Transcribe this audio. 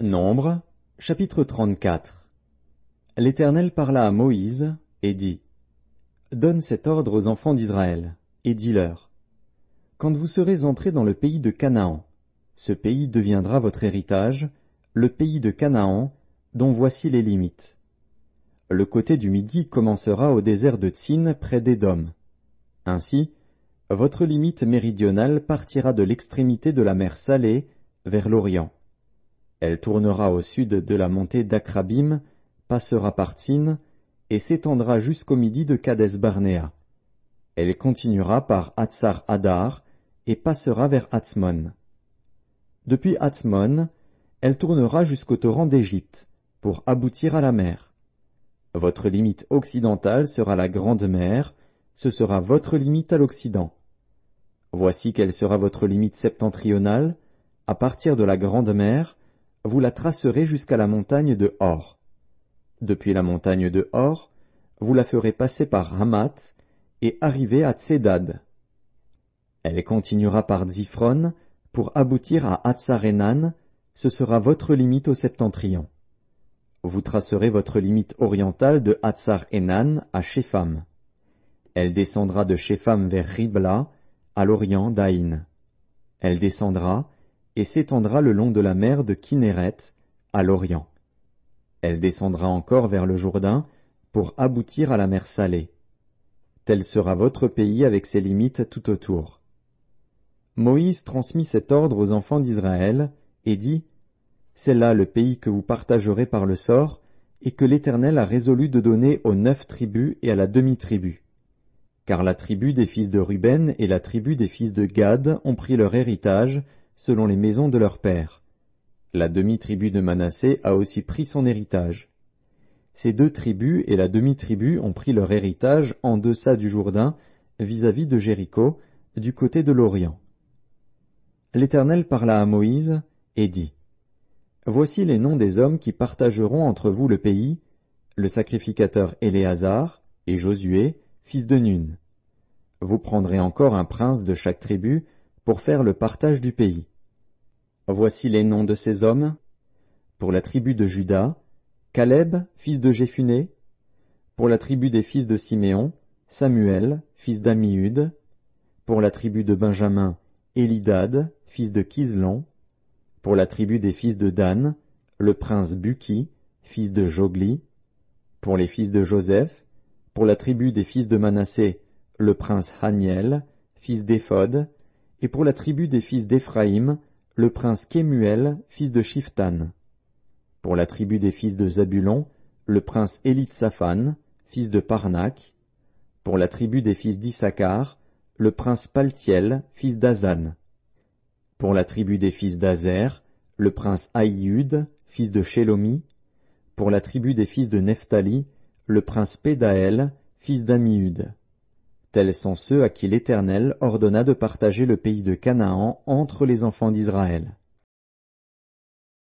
Nombre, chapitre 34. L'Éternel parla à Moïse et dit: Donne cet ordre aux enfants d'Israël, et dis-leur: Quand vous serez entrés dans le pays de Canaan, ce pays deviendra votre héritage, le pays de Canaan, dont voici les limites. Le côté du midi commencera au désert de Tsin près d'Édom. Ainsi, votre limite méridionale partira de l'extrémité de la mer Salée vers l'Orient. Elle tournera au sud de la montée d'Akrabim, passera par Tsin, et s'étendra jusqu'au midi de Kadès-Barnéa. Elle continuera par Hatsar Hadar et passera vers Hatzmon. Depuis Hatzmon, elle tournera jusqu'au torrent d'Égypte, pour aboutir à la mer. Votre limite occidentale sera la Grande Mer, ce sera votre limite à l'Occident. Voici quelle sera votre limite septentrionale, à partir de la Grande Mer, vous la tracerez jusqu'à la montagne de Hor. Depuis la montagne de Hor, vous la ferez passer par Hamath et arriver à Tsedad. Elle continuera par Ziphron pour aboutir à Hatsarenan, ce sera votre limite au septentrion. Vous tracerez votre limite orientale de Hatsar-Enan à Shepham. Elle descendra de Shepham vers Ribla, à l'orient d'Aïn. Elle descendra et s'étendra le long de la mer de Kinéret, à l'orient. Elle descendra encore vers le Jourdain pour aboutir à la mer Salée. Tel sera votre pays avec ses limites tout autour. Moïse transmit cet ordre aux enfants d'Israël et dit: C'est là le pays que vous partagerez par le sort et que l'Éternel a résolu de donner aux 9 tribus et à la demi-tribu. Car la tribu des fils de Ruben et la tribu des fils de Gad ont pris leur héritage selon les maisons de leurs pères. La demi-tribu de Manassé a aussi pris son héritage. Ces 2 tribus et la demi-tribu ont pris leur héritage en deçà du Jourdain, vis-à-vis de Jéricho, du côté de l'Orient. L'Éternel parla à Moïse et dit: Voici les noms des hommes qui partageront entre vous le pays, le sacrificateur Éléazar et Josué, fils de Nun. Vous prendrez encore un prince de chaque tribu pour faire le partage du pays. Voici les noms de ces hommes. Pour la tribu de Juda, Caleb, fils de Jéphuné. Pour la tribu des fils de Siméon, Samuel, fils d'Ammiud. Pour la tribu de Benjamin, Élidad, fils de Kislon. Pour la tribu des fils de Dan, le prince Buki, fils de Jogli. Pour les fils de Joseph, pour la tribu des fils de Manassé, le prince Haniel, fils d'Éphod. Et pour la tribu des fils d'Éphraïm, le prince Kémuel, fils de Shiftan. Pour la tribu des fils de Zabulon, le prince Élitsaphan, fils de Parnak. Pour la tribu des fils d'Issachar, le prince Paltiel, fils d'Azan. Pour la tribu des fils d'Azer, le prince Aïud, fils de Shelomi. Pour la tribu des fils de Nephtali, le prince Pédaël, fils d'Ammiud. Tels sont ceux à qui l'Éternel ordonna de partager le pays de Canaan entre les enfants d'Israël.